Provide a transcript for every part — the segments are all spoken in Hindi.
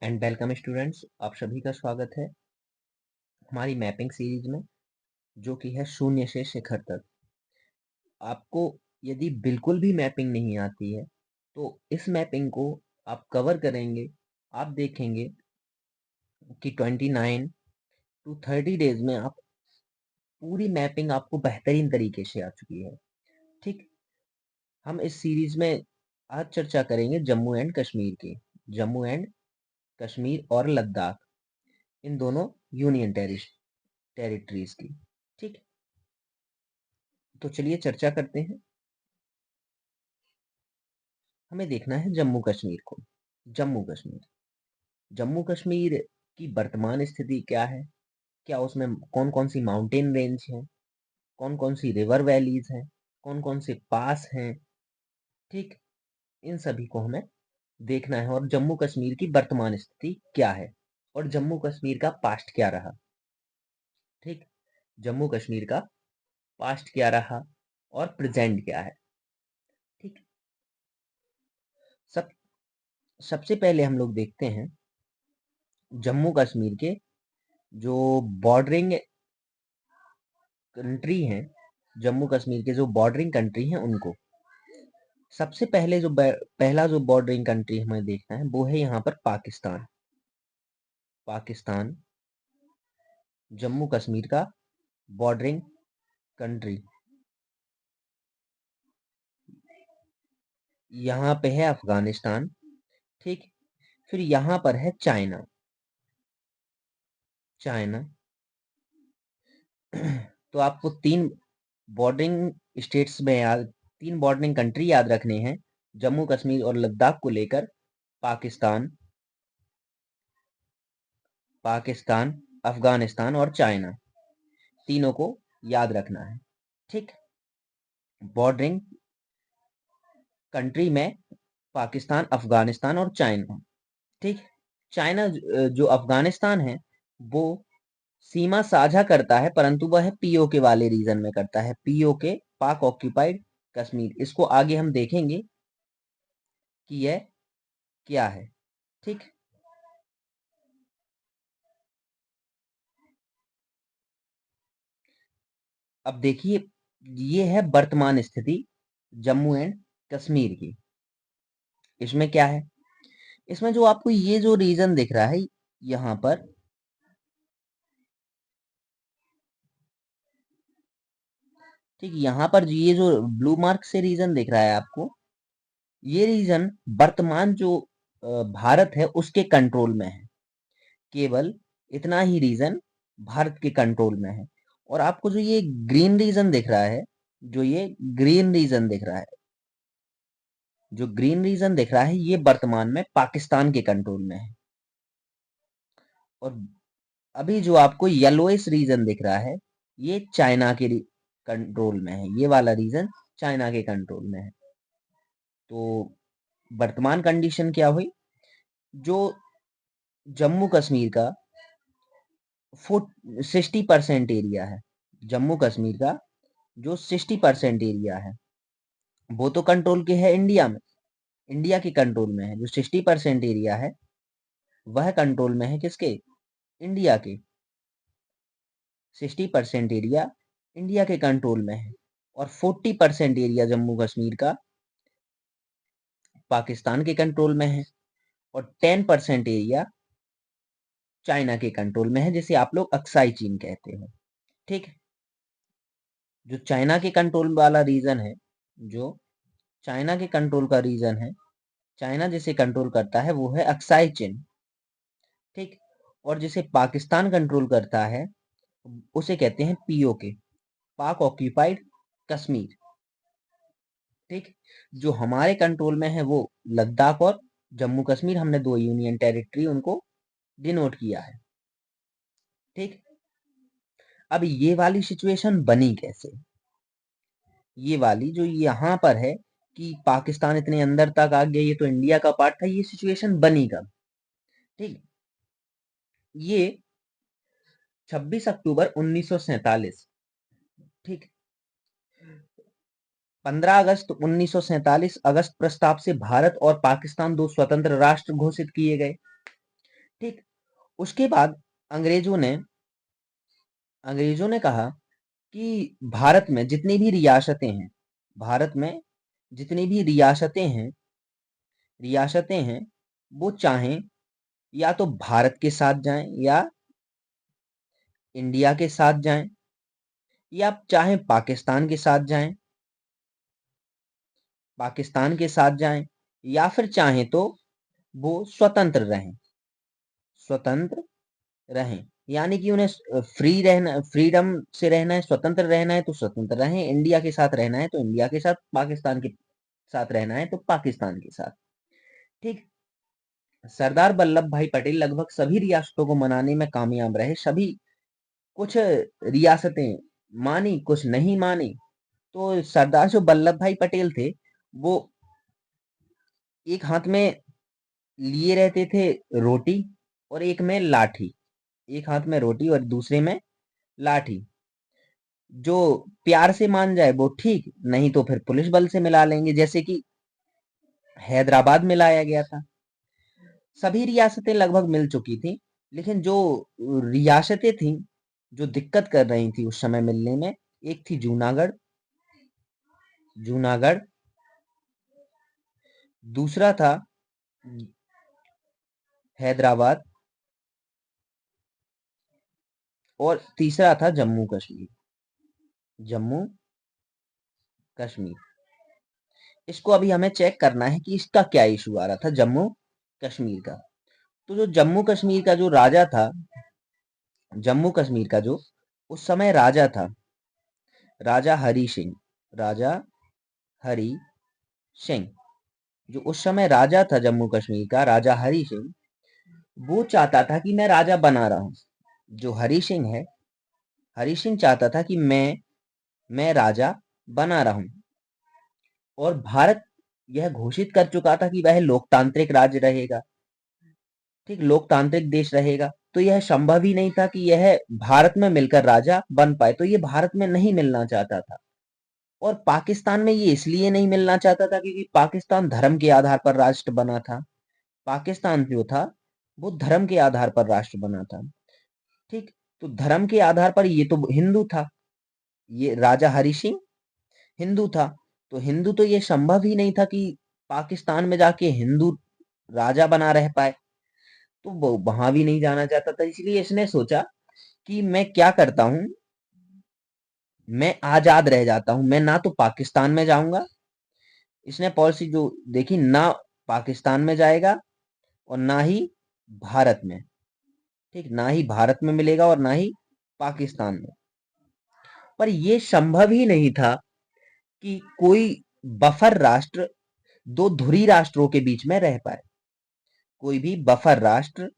एंड वेलकम स्टूडेंट्स, आप सभी का स्वागत है हमारी मैपिंग सीरीज में, जो कि है शून्य से शिखर तक। आपको यदि बिल्कुल भी मैपिंग नहीं आती है तो इस मैपिंग को आप कवर करेंगे। आप देखेंगे कि 29 टू 30 डेज में आप पूरी मैपिंग आपको बेहतरीन तरीके से आ चुकी है। ठीक, हम इस सीरीज में आज चर्चा करेंगे जम्मू एंड कश्मीर की। जम्मू एंड कश्मीर और लद्दाख, इन दोनों यूनियन टेरिटरीज की। ठीक, तो चलिए चर्चा करते हैं। हमें देखना है जम्मू कश्मीर को। जम्मू कश्मीर जम्मू कश्मीर की वर्तमान स्थिति क्या है, क्या उसमें कौन कौन सी माउंटेन रेंज है, कौन कौन सी रिवर वैलीज हैं, कौन कौन से पास हैं। ठीक, इन सभी को हमें देखना है, और जम्मू कश्मीर की वर्तमान स्थिति क्या है और जम्मू कश्मीर का पास्ट क्या रहा। ठीक, जम्मू कश्मीर का पास्ट क्या रहा और प्रेजेंट क्या है। ठीक, सब सबसे पहले हम लोग देखते हैं जम्मू कश्मीर के जो बॉर्डरिंग कंट्री हैं। जम्मू कश्मीर के जो बॉर्डरिंग कंट्री हैं उनको सबसे पहले पहला जो बॉर्डरिंग कंट्री हमें देखना है वो है यहाँ पर पाकिस्तान। पाकिस्तान जम्मू कश्मीर का बॉर्डरिंग कंट्री। यहाँ पे है अफगानिस्तान। ठीक, फिर यहाँ पर है चाइना। चाइना तो आपको तीन बॉर्डरिंग कंट्री याद रखने हैं जम्मू कश्मीर और लद्दाख को लेकर। पाकिस्तान, पाकिस्तान, अफगानिस्तान और चाइना, तीनों को याद रखना है। ठीक, बॉर्डरिंग कंट्री में पाकिस्तान, अफगानिस्तान और चाइना। ठीक, चाइना जो अफगानिस्तान है वो सीमा साझा करता है, परंतु वह पीओके वाले रीजन में करता है। पीओके, पाक ऑक्यूपाइड कश्मीर। इसको आगे हम देखेंगे कि यह क्या है। ठीक, अब देखिए, ये है वर्तमान स्थिति जम्मू एंड कश्मीर की। इसमें क्या है, इसमें जो आपको ये जो रीजन दिख रहा है यहाँ पर, ठीक, यहाँ पर ये जो ब्लू मार्क से रीजन दिख रहा है आपको, ये रीजन वर्तमान जो भारत है उसके कंट्रोल में है। केवल इतना ही रीजन भारत के कंट्रोल में है। और आपको जो ये ग्रीन रीजन दिख रहा है, जो ये ग्रीन रीजन दिख रहा है, जो ग्रीन रीजन दिख रहा है, ये वर्तमान में पाकिस्तान के कंट्रोल में है। और अभी जो आपको येलोइश रीजन दिख रहा है, ये चाइना के कंट्रोल में है। ये वाला रीजन चाइना के कंट्रोल में है। तो वर्तमान कंडीशन क्या हुई, जो जम्मू कश्मीर का 60% एरिया है, जम्मू कश्मीर का जो 60% एरिया है वो तो कंट्रोल के है इंडिया में, इंडिया के कंट्रोल में है। जो 60% एरिया है वह कंट्रोल में है किसके, इंडिया के। 60% एरिया इंडिया के कंट्रोल में है और 40% एरिया जम्मू कश्मीर का पाकिस्तान के कंट्रोल में है और 10% एरिया चाइना के कंट्रोल में है, जिसे आप लोग अक्साई चीन कहते हो। ठीक, जो चाइना के कंट्रोल वाला रीजन है, जो चाइना के कंट्रोल का रीजन है, चाइना जिसे कंट्रोल करता है वो है अक्साई चीन। ठीक, और जिसे पाकिस्तान कंट्रोल करता है उसे कहते हैं पीओके, पाक ऑक्यूपाइड कश्मीर। ठीक, जो हमारे कंट्रोल में है वो लद्दाख और जम्मू कश्मीर, हमने दो यूनियन टेरिटरी उनको डिनोट किया है। ठीक, अब ये वाली सिचुएशन बनी कैसे, ये वाली जो यहाँ पर है कि पाकिस्तान इतने अंदर तक आ गया, ये तो इंडिया का पार्ट था, ये सिचुएशन बनी कब। ठीक, ये 26 अक्टूबर 1947। ठीक, 15 अगस्त 1947 अगस्त प्रस्ताव से भारत और पाकिस्तान दो स्वतंत्र राष्ट्र घोषित किए गए। ठीक। उसके बाद अंग्रेजों ने अंग्रेजों ने कहा कि भारत में जितनी भी रियासतें हैं, भारत में जितनी भी रियासतें हैं, वो चाहें या तो भारत के साथ जाएं या इंडिया के साथ जाएं, या चाहें पाकिस्तान के साथ जाएं, या फिर चाहें तो वो स्वतंत्र रहें। यानी कि उन्हें फ्रीडम से रहना है, स्वतंत्र रहना है तो स्वतंत्र रहें, इंडिया के साथ रहना है तो इंडिया के साथ, पाकिस्तान के साथ रहना है तो पाकिस्तान के साथ। ठीक। सरदार वल्लभ भाई पटेल लगभग सभी रियासतों को मनाने में कामयाब रहे। सभी कुछ रियासतें मानी, कुछ नहीं मानी। तो सरदार जो वल्लभ भाई पटेल थे, वो एक हाथ में लिए रहते थे रोटी और एक में लाठी, एक हाथ में रोटी और दूसरे में लाठी। जो प्यार से मान जाए वो ठीक, नहीं तो फिर पुलिस बल से मिला लेंगे, जैसे कि हैदराबाद में लाया गया था। सभी रियासतें लगभग मिल चुकी थी, लेकिन जो रियासतें थी जो दिक्कत कर रही थी उस समय मिलने में, एक थी जूनागढ़, दूसरा था हैदराबाद, और तीसरा था जम्मू कश्मीर। इसको अभी हमें चेक करना है कि इसका क्या इशू आ रहा था जम्मू कश्मीर का। तो जो जम्मू कश्मीर का जो राजा था, जम्मू कश्मीर का जो उस समय राजा था, राजा हरि सिंह, राजा हरि सिंह, जो उस समय राजा था जम्मू कश्मीर का, राजा हरि सिंह, वो चाहता था कि मैं राजा बना रहा हूं। जो हरि सिंह है, हरि सिंह चाहता था कि मैं राजा बना रहा हूं। और भारत यह घोषित कर चुका था कि वह लोकतांत्रिक राज्य रहेगा, ठीक, लोकतांत्रिक देश रहेगा। तो यह संभव ही नहीं था कि यह भारत में मिलकर राजा बन पाए। तो ये भारत में नहीं मिलना चाहता था। और पाकिस्तान में ये इसलिए नहीं मिलना चाहता था क्योंकि पाकिस्तान धर्म के आधार पर राष्ट्र बना था। पाकिस्तान जो था वो धर्म के आधार पर राष्ट्र बना था। ठीक। तो धर्म के आधार पर ये तो हिंदू था, ये राजा हरि सिंह हिंदू था। तो हिंदू तो ये संभव ही नहीं था कि पाकिस्तान में जाके हिंदू राजा बना रह पाए। तो वो वहां भी नहीं जाना चाहता था। इसलिए इसने सोचा कि मैं क्या करता हूं, मैं आजाद रह जाता हूं, मैं ना तो पाकिस्तान में जाऊंगा। इसने पॉलिसी जो देखी, ना पाकिस्तान में जाएगा और ना ही भारत में, ठीक, ना ही भारत में मिलेगा और ना ही पाकिस्तान में। पर यह संभव ही नहीं था कि कोई बफर राष्ट्र दो धुरी राष्ट्रों के बीच में रह पाए। कोई भी बफर राष्ट्र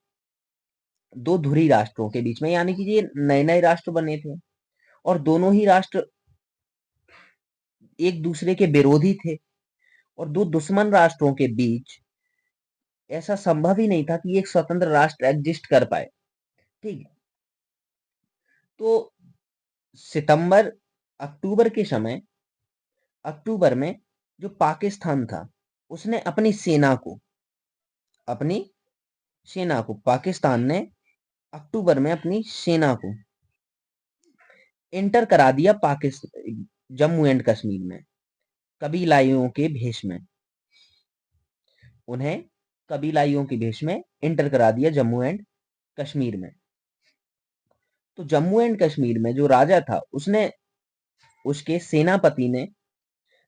दो धुरी राष्ट्रों के बीच में, यानी कि ये नए नए राष्ट्र बने थे और दोनों ही राष्ट्र एक दूसरे के विरोधी थे, और दो दुश्मन राष्ट्रों के बीच ऐसा संभव ही नहीं था कि एक स्वतंत्र राष्ट्र एग्जिस्ट कर पाए। ठीक। तो सितंबर अक्टूबर के समय, अक्टूबर में जो पाकिस्तान था उसने अपनी सेना को पाकिस्तान ने अक्टूबर में अपनी सेना को इंटर करा दिया पाकिस्तान जम्मू एंड कश्मीर में, कबीलाइयों के भेष में। उन्हें कबीलाइयों के भेष में इंटर करा दिया जम्मू एंड कश्मीर में। तो जम्मू एंड कश्मीर में जो राजा था, उसने उसके सेनापति ने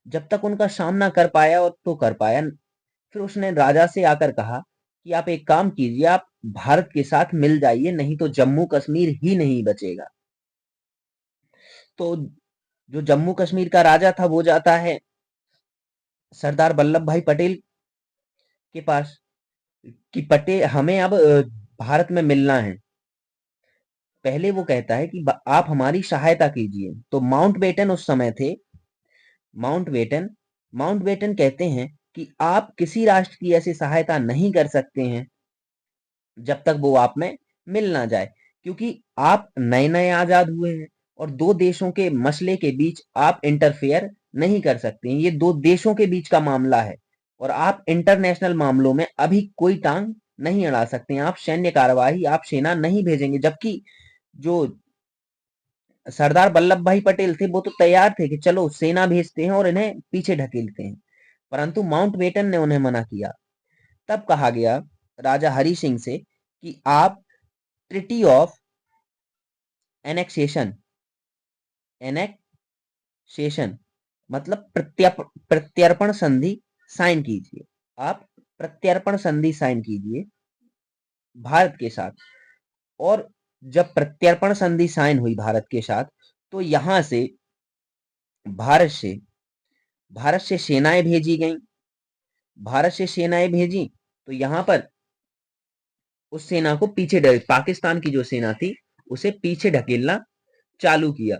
जब तक उनका सामना कर पाया और तो कर पाया, फिर उसने राजा से आकर कहा कि आप एक काम कीजिए, आप भारत के साथ मिल जाइए, नहीं तो जम्मू कश्मीर ही नहीं बचेगा। तो जो जम्मू कश्मीर का राजा था वो जाता है सरदार वल्लभ भाई पटेल के पास कि पटेल हमें अब भारत में मिलना है। पहले वो कहता है कि आप हमारी सहायता कीजिए। तो माउंटबेटन उस समय थे, माउंटबेटन माउंटबेटन कहते हैं कि आप किसी राष्ट्र की ऐसी सहायता नहीं कर सकते हैं जब तक वो आप में मिल ना जाए, क्योंकि आप नए नए आजाद हुए हैं और दो देशों के मसले के बीच आप इंटरफेयर नहीं कर सकते हैं। ये दो देशों के बीच का मामला है और आप इंटरनेशनल मामलों में अभी कोई टांग नहीं अड़ा सकते हैं, आप सैन्य कार्यवाही, आप सेना नहीं भेजेंगे। जबकि जो सरदार वल्लभ भाई पटेल थे वो तो तैयार थे कि चलो सेना भेजते हैं और इन्हें पीछे ढकेलते हैं, परंतु माउंटबेटन ने उन्हें मना किया। तब कहा गया राजा हरि सिंह से कि आप ट्रिटी ऑफ एनेक्सेशन, एनेक्सेशन मतलब प्रत्यर्पण संधि साइन कीजिए, आप प्रत्यर्पण संधि साइन कीजिए भारत के साथ। और जब प्रत्यर्पण संधि साइन हुई भारत के साथ, तो यहां से भारत से भारत से सेनाएं भेजी गईं। भारत से सेनाएं भेजी तो यहां पर उस सेना को पाकिस्तान की जो सेना थी उसे पीछे ढकेलना चालू किया।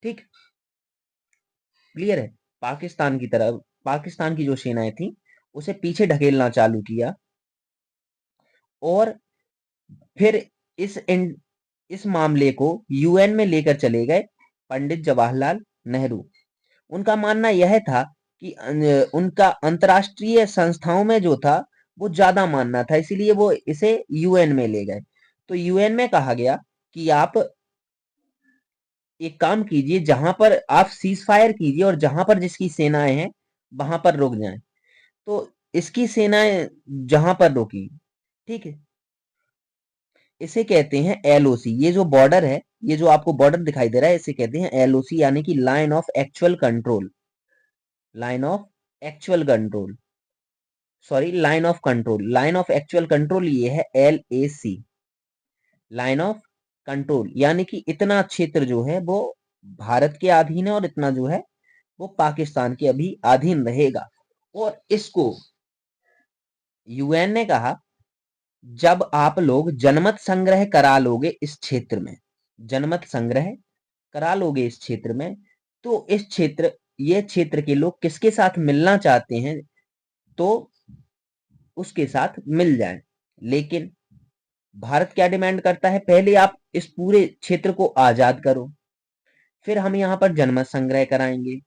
ठीक, क्लियर है? पाकिस्तान की तरफ, पाकिस्तान की जो सेनाएं थी उसे पीछे ढकेलना चालू किया। और फिर इस इस मामले को यूएन में लेकर चले गए पंडित जवाहरलाल नेहरू। उनका मानना यह था कि उनका अंतर्राष्ट्रीय संस्थाओं में जो था वो ज्यादा मानना था, इसीलिए वो इसे यूएन में ले गए। तो यूएन में कहा गया कि आप एक काम कीजिए, जहां पर आप सीज फायर कीजिए और जहां पर जिसकी सेनाएं हैं वहां पर रुक जाएं। तो इसकी सेनाएं जहां पर रुकी, ठीक है, इसे कहते हैं एलओसी। ये जो बॉर्डर है, ये जो आपको बॉर्डर दिखाई दे रहा है, इसे कहते हैं एलओसी, यानी कि line of actual control. Line of actual control, sorry, line of control. Line of actual control ये है LAC, लाइन ऑफ कंट्रोल, यानी कि इतना क्षेत्र जो है वो भारत के अधीन है और इतना जो है वो पाकिस्तान के अभी अधीन रहेगा। और इसको यूएन ने कहा, जब आप लोग जनमत संग्रह करा लोगे इस क्षेत्र में, जनमत संग्रह करा लोगे इस क्षेत्र में, तो इस क्षेत्र, ये क्षेत्र के लोग किसके साथ मिलना चाहते हैं तो उसके साथ मिल जाएं। लेकिन भारत क्या डिमांड करता है, पहले आप इस पूरे क्षेत्र को आजाद करो, फिर हम यहां पर जनमत संग्रह कराएंगे।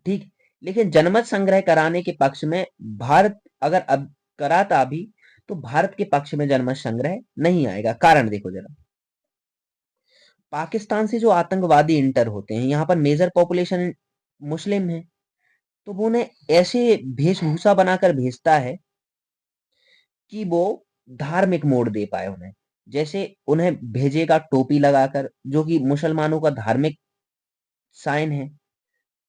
ठीक, लेकिन जनमत संग्रह कराने के पक्ष में भारत अगर अब कराता भी, तो भारत के पक्ष में जनमत संग्रह नहीं आएगा। कारण देखो जरा, पाकिस्तान से जो आतंकवादी इंटर होते हैं, यहाँ पर मेजर पॉपुलेशन मुस्लिम है, तो वो उन्हें ऐसे वेशभूषा बनाकर भेजता है कि वो धार्मिक मोड़ दे पाए उन्हें। जैसे उन्हें भेजेगा टोपी लगाकर, जो कि मुसलमानों का धार्मिक साइन है।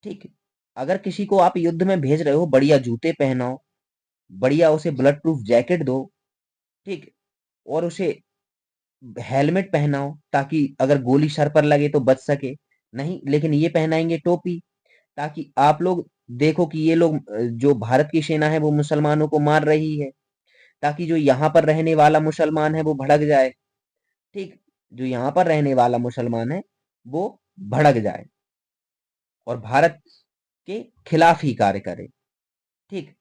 ठीक, अगर किसी को आप युद्ध में भेज रहे हो, बढ़िया जूते पहनाओ, बढ़िया उसे बुलेट प्रूफ जैकेट दो, ठीक, और उसे हेलमेट पहनाओ ताकि अगर गोली सर पर लगे तो बच सके। नहीं, लेकिन ये पहनाएंगे टोपी ताकि आप लोग देखो कि ये लोग, जो भारत की सेना है वो मुसलमानों को मार रही है, ताकि जो यहाँ पर रहने वाला मुसलमान है वो भड़क जाए। ठीक, जो यहाँ पर रहने वाला मुसलमान है वो भड़क जाए और भारत के खिलाफ ही कार्य करे। ठीक,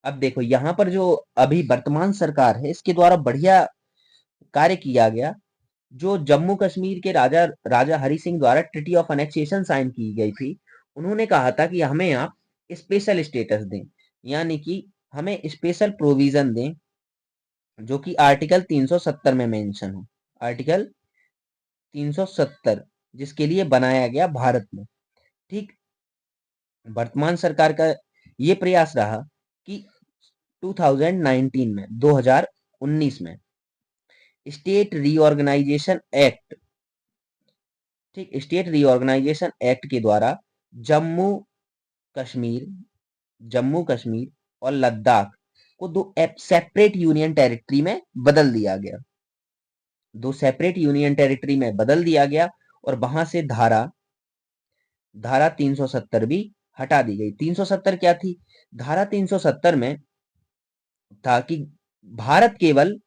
अब देखो यहाँ पर जो अभी वर्तमान सरकार है, इसके द्वारा बढ़िया कार्य किया गया। जो जम्मू कश्मीर के राजा राजा हरि सिंह द्वारा ट्रिटी ऑफ अनेक्सेशन साइन की गई थी, उन्होंने कहा था कि हमें आप स्पेशल स्टेटस दें, यानी कि हमें स्पेशल प्रोविजन दें, जो कि आर्टिकल 370 में मेंशन हो। आर्टिकल 370 जिसके लिए बनाया गया भारत में। ठीक, वर्तमान सरकार का ये प्रयास रहा कि 2019 में, 2019 में स्टेट रीऑर्गेनाइजेशन एक्ट, ठीक, स्टेट रीऑर्गेनाइजेशन एक्ट के द्वारा जम्मू कश्मीर, जम्मू कश्मीर और लद्दाख को दो सेपरेट यूनियन टेरिटरी में बदल दिया गया। दो सेपरेट यूनियन टेरिटरी में बदल दिया गया और वहां से धारा धारा 370 भी हटा दी गई। 370 क्या थी? धारा 370 में था कि भारत केवल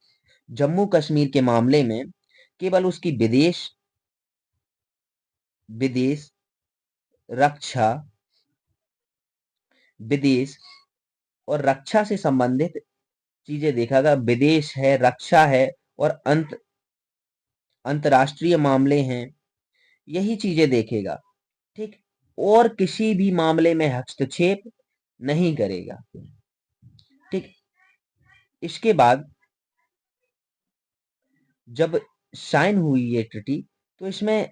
जम्मू कश्मीर के मामले में केवल उसकी विदेश विदेश रक्षा विदेश और रक्षा से संबंधित चीजें देखेगा। विदेश है, रक्षा है और अंतर्राष्ट्रीय मामले हैं, यही चीजें देखेगा। ठीक, और किसी भी मामले में हस्तक्षेप नहीं करेगा। ठीक, इसके बाद जब साइन हुई ये ट्रीटी, तो इसमें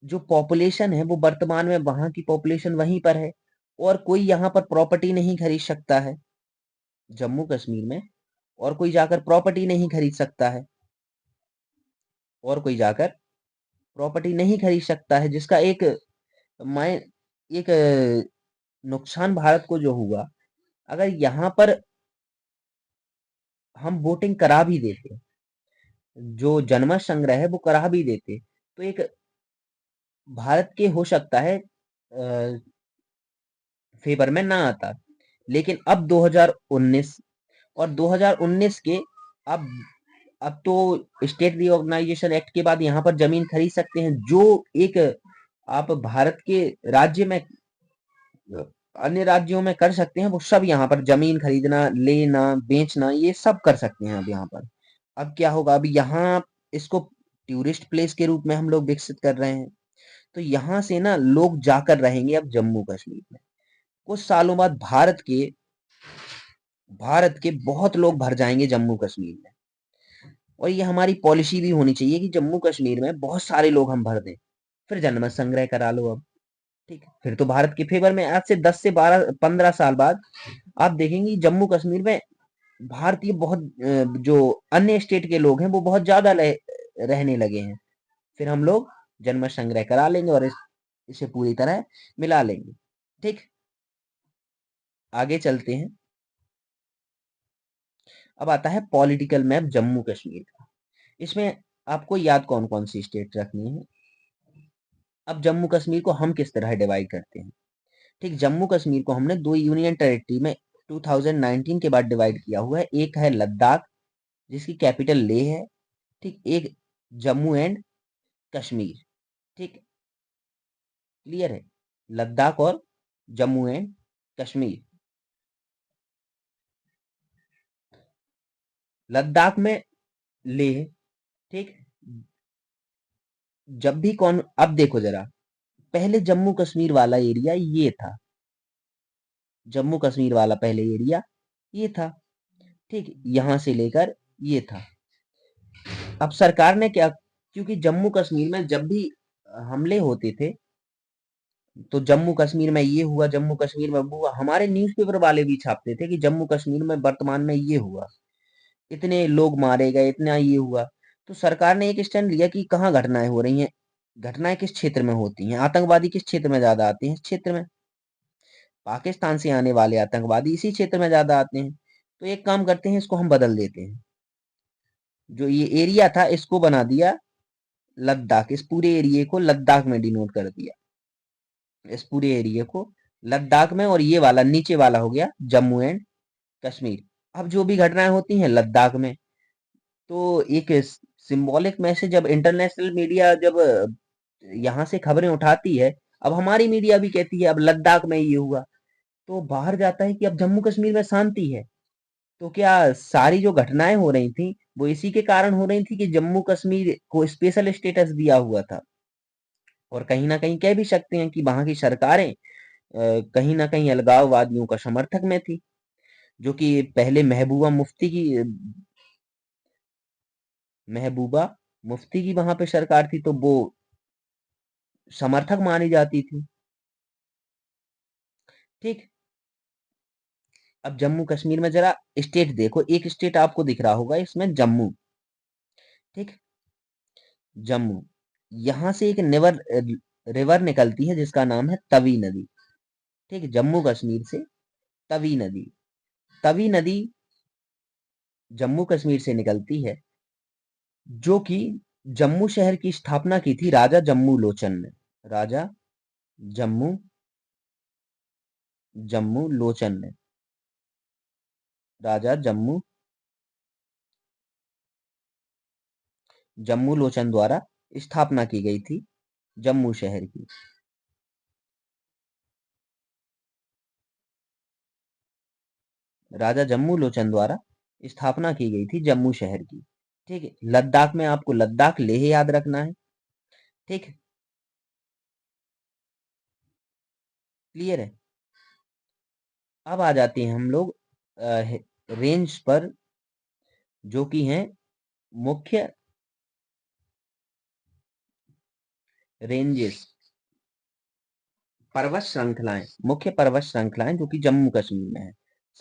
जो पॉपुलेशन है वो वर्तमान में वहां की पॉपुलेशन वहीं पर है, और कोई यहाँ पर प्रॉपर्टी नहीं खरीद सकता है जम्मू कश्मीर में, और कोई जाकर प्रॉपर्टी नहीं खरीद सकता है, और कोई जाकर प्रॉपर्टी नहीं खरीद सकता है, जिसका एक मैं एक नुकसान भारत को जो हुआ, अगर यहाँ पर हम वोटिंग करा भी देते, जो जनमत संग्रह है वो करा भी देते, तो एक भारत के हो सकता है फेवर में ना आता। लेकिन अब 2019 और 2019 के अब अब तो स्टेट रिऑर्गेनाइजेशन एक्ट के बाद यहाँ पर जमीन खरीद सकते हैं, जो एक आप भारत के राज्य में अन्य राज्यों में कर सकते हैं, वो सब यहाँ पर जमीन खरीदना, लेना, बेचना, ये सब कर सकते हैं अब यहाँ पर। अब क्या होगा, अब यहाँ इसको टूरिस्ट प्लेस के रूप में हम लोग विकसित कर रहे हैं, तो यहाँ से ना लोग जाकर रहेंगे अब जम्मू कश्मीर में। कुछ सालों बाद भारत के बहुत लोग भर जाएंगे जम्मू कश्मीर में, और ये हमारी पॉलिसी भी होनी चाहिए कि जम्मू कश्मीर में बहुत सारे लोग हम भर दें, फिर जनमत संग्रह करा लो अब। ठीक है, फिर तो भारत के फेवर में। आज से 10 से 12 15 साल बाद आप देखेंगे जम्मू कश्मीर में भारतीय बहुत जो अन्य स्टेट के लोग हैं वो बहुत ज्यादा रहने लगे हैं। फिर हम लोग जनमत संग्रह करा लेंगे और इसे पूरी तरह मिला लेंगे। ठीक, आगे चलते हैं। अब आता है पॉलिटिकल मैप जम्मू कश्मीर का। इसमें आपको याद कौन कौन सी स्टेट रखनी है। अब जम्मू कश्मीर को हम किस तरह डिवाइड करते हैं। ठीक, जम्मू कश्मीर को हमने दो यूनियन टेरिटरी में 2019 के बाद डिवाइड किया हुआ है। एक है लद्दाख, जिसकी कैपिटल लेह है। ठीक, एक जम्मू एंड कश्मीर। ठीक, क्लियर है, लद्दाख और जम्मू एंड कश्मीर। लद्दाख में लेह। ठीक, जब भी कौन, अब देखो जरा, पहले जम्मू कश्मीर वाला एरिया ये था, जम्मू कश्मीर वाला पहले एरिया ये था। ठीक, यहां से लेकर ये था। अब सरकार ने क्या, क्योंकि जम्मू कश्मीर में जब भी हमले होते थे, तो जम्मू कश्मीर में ये हुआ, जम्मू कश्मीर में वो हुआ, हमारे न्यूज़पेपर वाले भी छापते थे कि जम्मू कश्मीर में वर्तमान में ये हुआ, इतने लोग मारे गए, इतना ये हुआ। तो सरकार ने एक स्टैंड लिया कि कहाँ घटनाएं हो रही हैं, घटनाएं किस क्षेत्र में होती हैं, आतंकवादी किस क्षेत्र में ज्यादा आते हैं, इस क्षेत्र में। पाकिस्तान से आने वाले आतंकवादी इसी क्षेत्र में ज्यादा आते हैं। तो एक काम करते हैं, इसको हम बदल देते हैं, जो ये एरिया था इसको बना दिया लद्दाख, इस पूरे एरिया को लद्दाख में डिनोट कर दिया, इस पूरे एरिया को लद्दाख में, और ये वाला नीचे वाला हो गया जम्मू एंड कश्मीर। अब जो भी घटनाएं होती हैं लद्दाख में, तो एक सिंबॉलिक मैसेज, जब इंटरनेशनल मीडिया जब यहाँ से खबरें उठाती है, अब हमारी मीडिया भी कहती है अब लद्दाख में ये हुआ, तो बाहर जाता है कि अब जम्मू कश्मीर में शांति है। तो क्या सारी जो घटनाएं हो रही थी वो इसी के कारण हो रही थी कि जम्मू कश्मीर को स्पेशल स्टेटस दिया हुआ था। और कहीं ना कहीं कह भी सकते हैं कि वहां की सरकारें कहीं ना कहीं अलगाववादियों का समर्थक में थी, जो कि पहले महबूबा मुफ्ती की वहां पे सरकार थी, तो वो समर्थक मानी जाती थी। ठीक, अब जम्मू कश्मीर में जरा स्टेट देखो, एक स्टेट आपको दिख रहा होगा इसमें, जम्मू। ठीक, जम्मू, यहां से एक रिवर निकलती है जिसका नाम है तवी नदी। ठीक, जम्मू कश्मीर से तवी नदी, तवी नदी जम्मू कश्मीर से निकलती है, जो कि जम्मू शहर की स्थापना की थी राजा जम्मू लोचन ने। राजा जम्मू जम्मू लोचन ने, राजा जम्मू लोचन द्वारा स्थापना की गई थी जम्मू शहर की। राजा जम्मू लोचन द्वारा स्थापना की गई थी जम्मू शहर की। ठीक है, लद्दाख में आपको लद्दाख लेह याद रखना है। ठीक, क्लियर है। अब आ जाते हैं हम लोग रेंज पर, जो कि हैं मुख्य रेंजेस, पर्वत श्रृंखलाएं, मुख्य पर्वत श्रृंखलाएं जो कि जम्मू कश्मीर में है।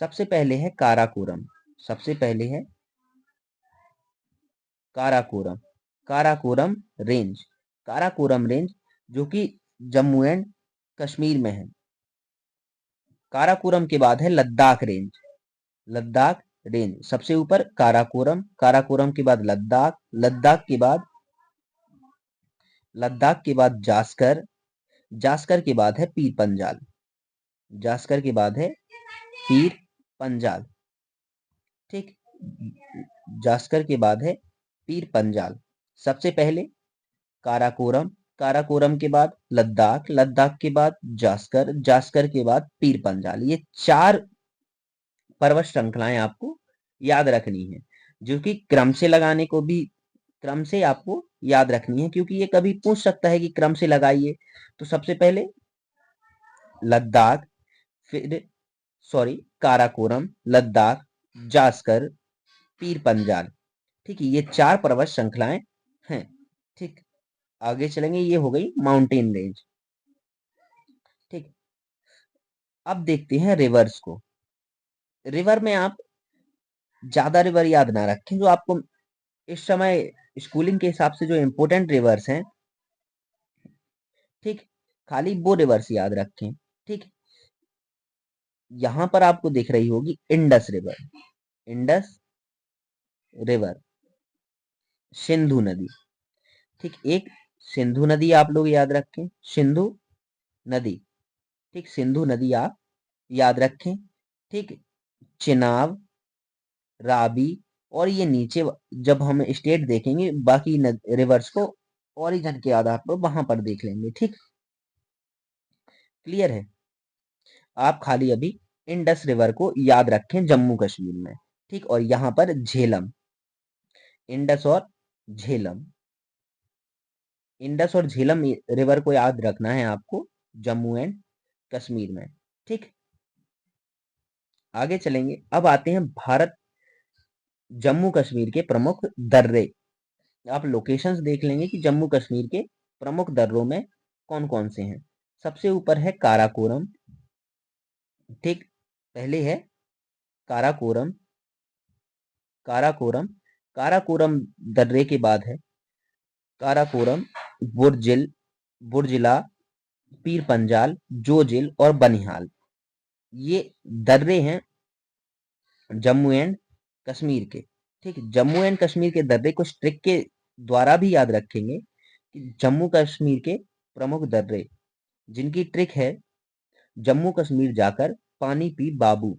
सबसे पहले है काराकोरम, सबसे पहले है काराकोरम, काराकोरम रेंज, काराकोरम रेंज जो कि जम्मू एंड कश्मीर में है। काराकोरम के बाद है लद्दाख रेंज, लद्दाख रेंज सबसे ऊपर काराकोरम, काराकोरम के बाद लद्दाख, लद्दाख के बाद जास्कर, जास्कर के बाद है पीर पंजाल, जास्कर के बाद है पीर पंजाल। ठीक, जास्कर के बाद है पीर पंजाल। सबसे पहले काराकोरम, काराकोरम के बाद लद्दाख, लद्दाख के बाद जास्कर, जास्कर के बाद पीर पंजाल। ये 4 पर्वत श्रृंखलाएं आपको याद रखनी है, जो कि क्रम से लगाने को भी, क्रम से आपको याद रखनी है, क्योंकि ये कभी पूछ सकता है कि क्रम से लगाइए। तो सबसे पहले लद्दाख, फिर काराकोरम, लद्दाख, जास्कर, पीर पंजाल। ठीक है, ये 4 पर्वत श्रृंखलाएं हैं। ठीक, आगे चलेंगे, ये हो गई माउंटेन रेंज। ठीक, अब देखते हैं रिवर्स को। रिवर में आप ज्यादा रिवर याद ना रखें, जो आपको इस समय स्कूलिंग के हिसाब से जो इम्पोर्टेंट रिवर्स हैं, ठीक, खाली वो रिवर्स याद रखें। ठीक, यहां पर आपको दिख रही होगी Indus river, Indus river, Sindhu नदी। ठीक, एक सिंधु नदी आप लोग याद रखें, सिंधु नदी। ठीक, सिंधु नदी आप याद रखें। ठीक, चिनाब, राबी, और ये नीचे जब हम स्टेट देखेंगे बाकी रिवर्स को ओरिजिन के आधार पर वहां पर देख लेंगे। ठीक, क्लियर है। आप खाली अभी इंडस रिवर को याद रखें जम्मू कश्मीर में। ठीक, और यहां पर झेलम, इंडस और झेलम, इंडस और झेलम रिवर को याद रखना है आपको जम्मू एंड कश्मीर में। ठीक, आगे चलेंगे। अब आते हैं भारत जम्मू कश्मीर के प्रमुख दर्रे। आप लोकेशंस देख लेंगे कि जम्मू कश्मीर के प्रमुख दर्रों में कौन कौन से हैं। सबसे ऊपर है काराकोरम। ठीक, पहले है काराकोरम, काराकोरम, काराकोरम दर्रे के बाद है काराकोरम, बुर्जिल, बुर्जिला, पीर पंजाल, जोजिल और बनिहाल। ये दर्रे हैं जम्मू एंड कश्मीर के। ठीक, जम्मू एंड कश्मीर के दर्रे कुछ ट्रिक के द्वारा भी याद रखेंगे कि जम्मू कश्मीर के प्रमुख दर्रे, जिनकी ट्रिक है जम्मू कश्मीर जाकर पानी पी बाबू,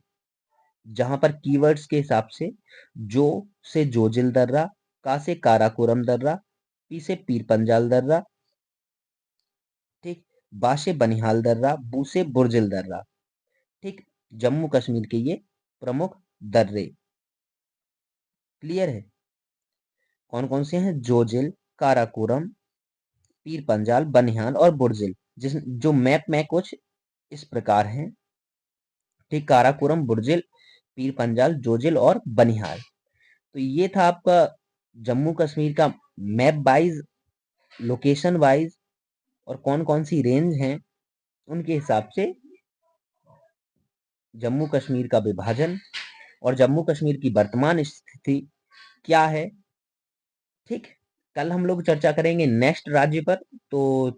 जहां पर कीवर्ड्स के हिसाब से जो से जोजिल दर्रा, का से काराकोरम दर्रा, पी से पीर पंजाल दर्रा, ठीक, बा से बनिहाल दर्रा, बू से बुर्जिल दर्रा। ठीक, जम्मू कश्मीर के ये प्रमुख दर्रे। क्लियर है, कौन कौन से हैं? जोजिल, काराकोरम, पीर पंजाल, बनिहाल और बुर्जिल। जिस जो मैप में कुछ इस प्रकार हैं। ठीक, काराकोरम, बुर्जिल, पीर पंजाल, जोजिल और बनिहाल। तो ये था आपका जम्मू कश्मीर का मैप वाइज, लोकेशन वाइज, और कौन कौन सी रेंज हैं उनके हिसाब से जम्मू कश्मीर का विभाजन और जम्मू कश्मीर की वर्तमान स्थिति क्या है। ठीक, कल हम लोग चर्चा करेंगे नेक्स्ट राज्य पर। तो